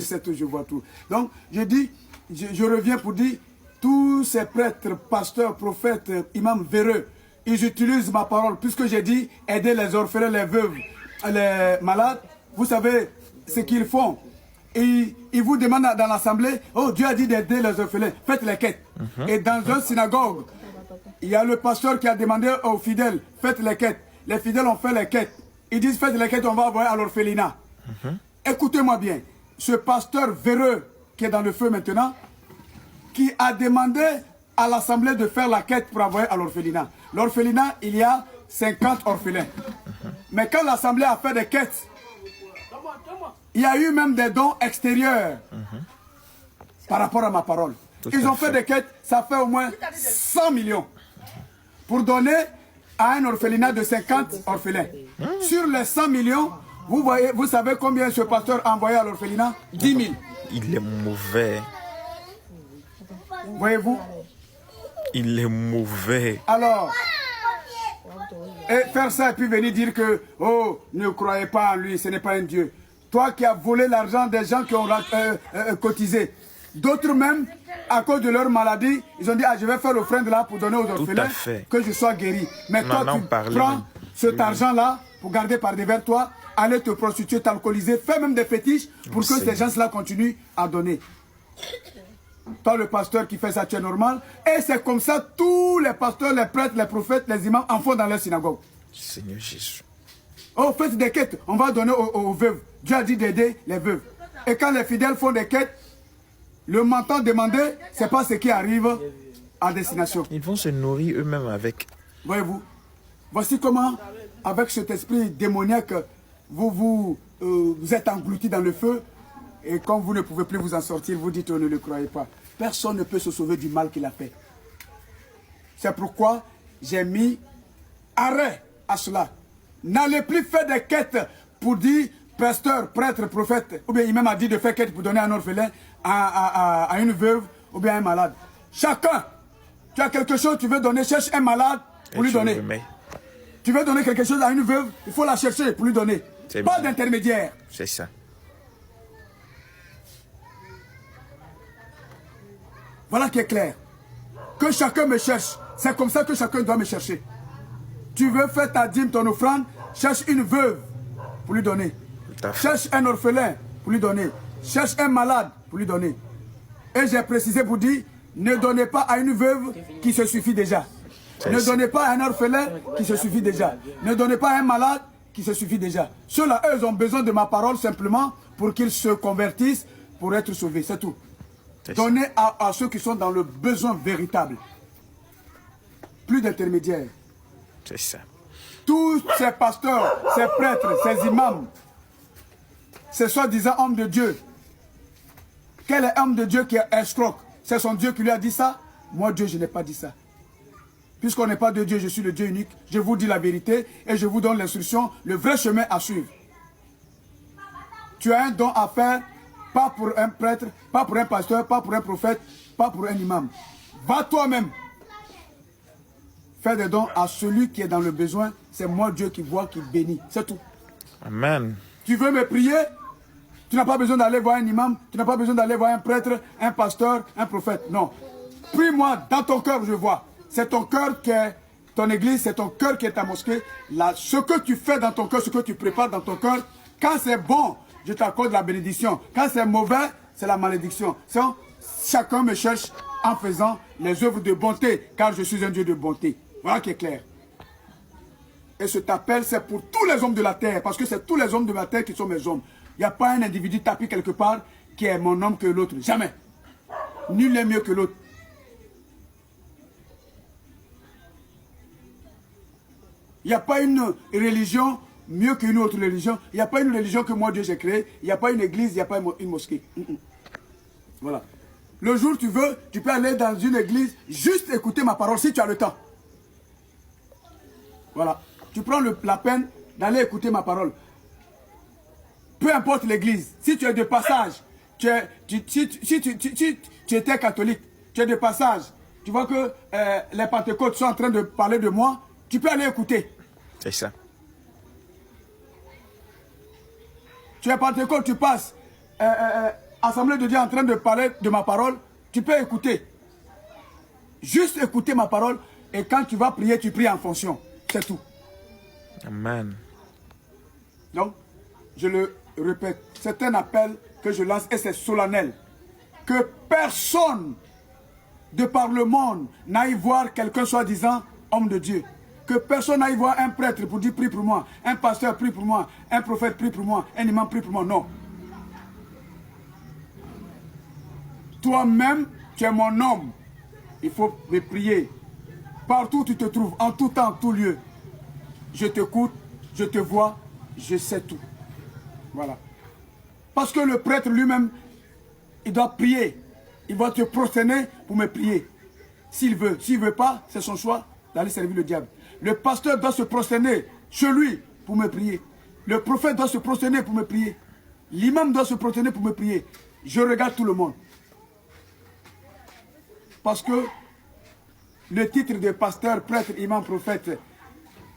je vois tout. Donc, je dis, je reviens pour dire, tous ces prêtres, pasteurs, prophètes, imams véreux, ils utilisent ma parole, puisque j'ai dit, aider les orphelins, les veuves, les malades. Vous savez ce qu'ils font. Et ils vous demandent dans l'assemblée, oh, Dieu a dit d'aider les orphelins, faites les quêtes. Et dans une synagogue, il y a le pasteur qui a demandé aux fidèles, faites les quêtes. Les fidèles ont fait les quêtes. Ils disent, faites les quêtes, on va envoyer à l'orphelinat. Écoutez-moi bien, ce pasteur véreux qui est dans le feu maintenant, qui a demandé à l'assemblée de faire la quête pour envoyer à l'orphelinat. L'orphelinat, il y a 50 orphelins. Mais quand l'assemblée a fait des quêtes, il y a eu même des dons extérieurs par rapport à ma parole. Ils ont fait des quêtes, ça fait au moins 100 millions pour donner à un orphelinat de 50 orphelins. Sur les 100 millions, vous voyez, vous savez combien ce pasteur a envoyé à l'orphelinat? 10 000. Il est mauvais. Voyez-vous? Il est mauvais. Alors, et faire ça et puis venir dire que, oh, ne croyez pas en lui, ce n'est pas un Dieu. Toi qui as volé l'argent des gens qui ont cotisé. D'autres même, à cause de leur maladie, ils ont dit, ah, je vais faire l'offrande là pour donner aux orphelins que je sois guéri. Mais toi, tu prends cet argent-là pour garder par devers toi, aller te prostituer, t'alcooliser, faire même des fétiches pour que ces gens-là continuent à donner. Toi, le pasteur qui fait ça, tu es normal. Et c'est comme ça, tous les pasteurs, les prêtres, les prophètes, les imams en font dans leur synagogue. Seigneur Jésus. Oh, faites des quêtes, on va donner aux veuves. Dieu a dit d'aider les veuves. Et quand les fidèles font des quêtes, le montant demandé, ce n'est pas ce qui arrive à destination. Ils vont se nourrir eux-mêmes avec. Voyez-vous, voici comment, avec cet esprit démoniaque, vous êtes engloutis dans le feu. Et quand vous ne pouvez plus vous en sortir, vous dites, oh, ne le croyez pas. Personne ne peut se sauver du mal qu'il a fait. C'est pourquoi j'ai mis arrêt à cela. N'allez plus faire des quêtes pour dire, pasteur, prêtre, prophète, ou bien il même a dit de faire quête pour donner un orphelin, à une veuve, ou bien à un malade. Chacun, tu as quelque chose, tu veux donner, cherche un malade pour lui donner. Tu veux donner quelque chose à une veuve, il faut la chercher pour lui donner. Pas d'intermédiaire. C'est ça. Voilà qui est clair. Que chacun me cherche. C'est comme ça que chacun doit me chercher. Tu veux faire ta dîme, ton offrande, cherche une veuve pour lui donner. Cherche un orphelin pour lui donner. Cherche un malade pour lui donner. Et j'ai précisé pour dire, ne donnez pas à une veuve qui se suffit déjà. Ne donnez pas à un orphelin qui se suffit déjà. Ne donnez pas à un malade qui se suffit déjà. Ceux-là, eux, ont besoin de ma parole simplement pour qu'ils se convertissent, pour être sauvés. C'est tout. Donnez à ceux qui sont dans le besoin véritable. Plus d'intermédiaires. C'est ça. Tous ces pasteurs, ces prêtres, ces imams, ces soi-disant hommes de Dieu. Quel est homme de Dieu qui est escroc? C'est son Dieu qui lui a dit ça? Moi, Dieu, je n'ai pas dit ça. Puisqu'on n'est pas de Dieu, je suis le Dieu unique. Je vous dis la vérité et je vous donne l'instruction, le vrai chemin à suivre. Tu as un don à faire, pas pour un prêtre, pas pour un pasteur, pas pour un prophète, pas pour un imam. Va toi-même. Fais des dons à celui qui est dans le besoin. C'est moi Dieu qui voit, qui bénit. C'est tout. Amen. Tu veux me prier? Tu n'as pas besoin d'aller voir un imam. Tu n'as pas besoin d'aller voir un prêtre, un pasteur, un prophète. Non. Prie-moi dans ton cœur, je vois. C'est ton cœur qui est ton église, c'est ton cœur qui est ta mosquée. Là, ce que tu fais dans ton cœur, ce que tu prépares dans ton cœur, quand c'est bon, je t'accorde la bénédiction. Quand c'est mauvais, c'est la malédiction. Chacun me cherche en faisant les œuvres de bonté, car je suis un Dieu de bonté. Voilà qui est clair. Et cet appel, c'est pour tous les hommes de la terre, parce que c'est tous les hommes de la terre qui sont mes hommes. Il n'y a pas un individu tapis quelque part qui est mon homme que l'autre. Jamais. Nul n'est mieux que l'autre. Il n'y a pas une religion mieux qu'une autre religion. Il n'y a pas une religion que moi Dieu j'ai créée. Il n'y a pas une église, il n'y a pas une mosquée. Voilà. Le jour où tu veux, tu peux aller dans une église, juste écouter ma parole si tu as le temps. Voilà. Tu prends la peine d'aller écouter ma parole. Peu importe l'église. Si tu es de passage, si tu étais catholique, tu es de passage, tu vois que les Pentecôtes sont en train de parler de moi, tu peux aller écouter. C'est ça. Tu es Pentecôte, tu passes. Assemblée de Dieu en train de parler de ma parole, tu peux écouter. Juste écouter ma parole et quand tu vas prier, tu pries en fonction. C'est tout. Amen. Donc, je le répète, c'est un appel que je lance et c'est solennel. Que personne de par le monde n'aille voir quelqu'un soi-disant homme de Dieu. Que personne n'aille voir un prêtre pour dire prie pour moi, un pasteur prie pour moi, un prophète prie pour moi, un imam prie pour moi. Non. Toi-même, tu es mon homme. Il faut me prier. Partout où tu te trouves, en tout temps, en tout lieu. Je t'écoute, je te vois, je sais tout. Voilà. Parce que le prêtre lui-même, il doit prier. Il va te prosterner pour me prier. S'il veut. S'il ne veut pas, c'est son choix d'aller servir le diable. Le pasteur doit se prosterner chez lui pour me prier. Le prophète doit se prosterner pour me prier. L'imam doit se prosterner pour me prier. Je regarde tout le monde. Parce que le titre de pasteur, prêtre, imam, prophète,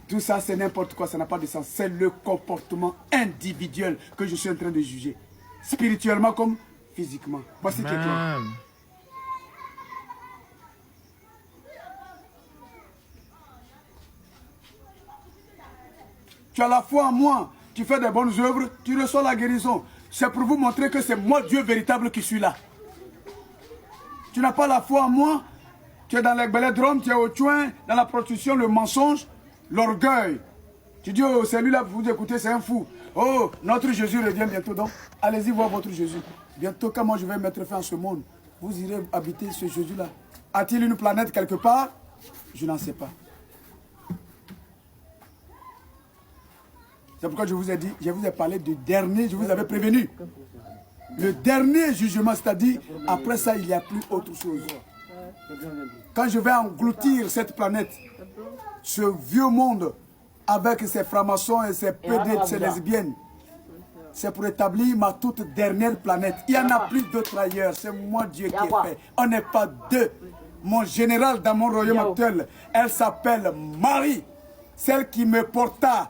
tout ça c'est n'importe quoi, ça n'a pas de sens. C'est le comportement individuel que je suis en train de juger. Spirituellement comme physiquement. Voici qui est clair. Tu as la foi en moi, tu fais des bonnes œuvres, tu reçois la guérison. C'est pour vous montrer que c'est moi, Dieu véritable, qui suis là. Tu n'as pas la foi en moi, tu es dans les belledromes, tu es au chouin, dans la prostitution, le mensonge, l'orgueil. Tu dis, oh, celui-là, vous écoutez, c'est un fou. Oh, notre Jésus revient bientôt, donc allez-y voir votre Jésus. Bientôt, quand moi je vais mettre fin à ce monde, vous irez habiter ce Jésus-là. A-t-il une planète quelque part? Je n'en sais pas. C'est pourquoi je vous ai dit, je vous ai parlé du dernier, je vous avais prévenu. Le dernier jugement, c'est-à-dire, après ça, il n'y a plus autre chose. Quand je vais engloutir cette planète, ce vieux monde, avec ses francs-maçons et ses PD, ses lesbiennes, c'est pour établir ma toute dernière planète. Il n'y en a plus d'autres ailleurs, c'est moi Dieu qui ai fait. On n'est pas deux. Mon général dans mon royaume actuel, elle s'appelle Marie, celle qui me porta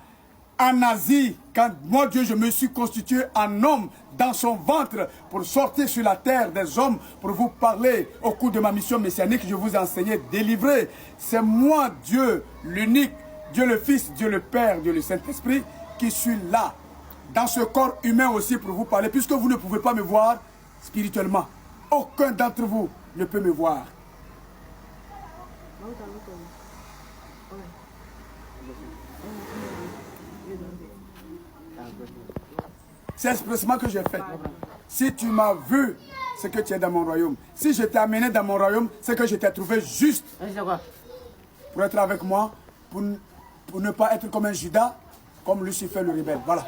en Asie, quand moi Dieu, je me suis constitué en homme dans son ventre pour sortir sur la terre des hommes, pour vous parler au cours de ma mission messianique, je vous ai enseigné, délivrer. C'est moi Dieu, l'unique, Dieu le Fils, Dieu le Père, Dieu le Saint-Esprit, qui suis là, dans ce corps humain aussi pour vous parler, puisque vous ne pouvez pas me voir spirituellement. Aucun d'entre vous ne peut me voir. C'est expressément que j'ai fait. Si tu m'as vu, c'est que tu es dans mon royaume. Si je t'ai amené dans mon royaume, c'est que je t'ai trouvé juste pour être avec moi, pour ne pas être comme un Judas, comme Lucifer le rebelle. Voilà.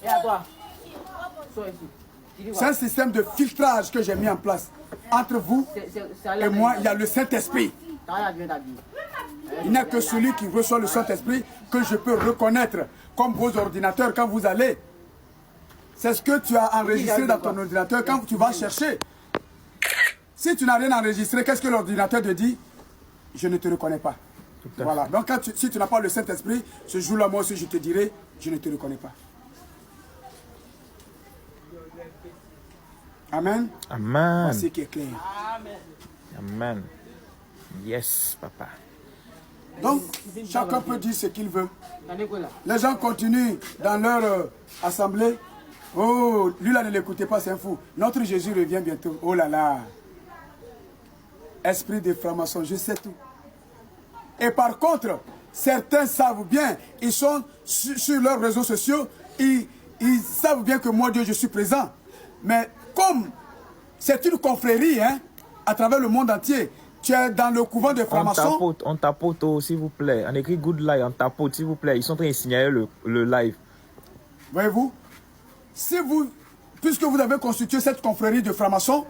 Et à toi. C'est un système de filtrage que j'ai mis en place. Entre vous et moi, il y a le Saint-Esprit. Il n'y a que celui qui reçoit le Saint-Esprit que je peux reconnaître comme vos ordinateurs quand vous allez. C'est ce que tu as enregistré dans ton ordinateur quand tu vas chercher. Si tu n'as rien enregistré, qu'est-ce que l'ordinateur te dit? Je ne te reconnais pas. Voilà. Donc si tu n'as pas le Saint-Esprit, ce jour-là, moi aussi, je te dirai, je ne te reconnais pas. Amen. Amen. Voici qui est clair. Amen. Yes, papa. Donc, chacun peut dire ce qu'il veut. Les gens continuent dans leur assemblée. Oh, lui là, ne l'écoutez pas, c'est un fou. Notre Jésus revient bientôt. Oh là là. Esprit de franc-maçon, je sais tout. Et par contre, certains savent bien, ils sont sur leurs réseaux sociaux, ils savent bien que moi, Dieu, je suis présent. Mais comme c'est une confrérie, hein, à travers le monde entier, tu es dans le couvent de francs-maçons. On tapote, oh, s'il vous plaît. On écrit good live, on tapote, s'il vous plaît. Ils sont en train de signaler le live. Voyez-vous, puisque vous avez constitué cette confrérie de francs-maçons,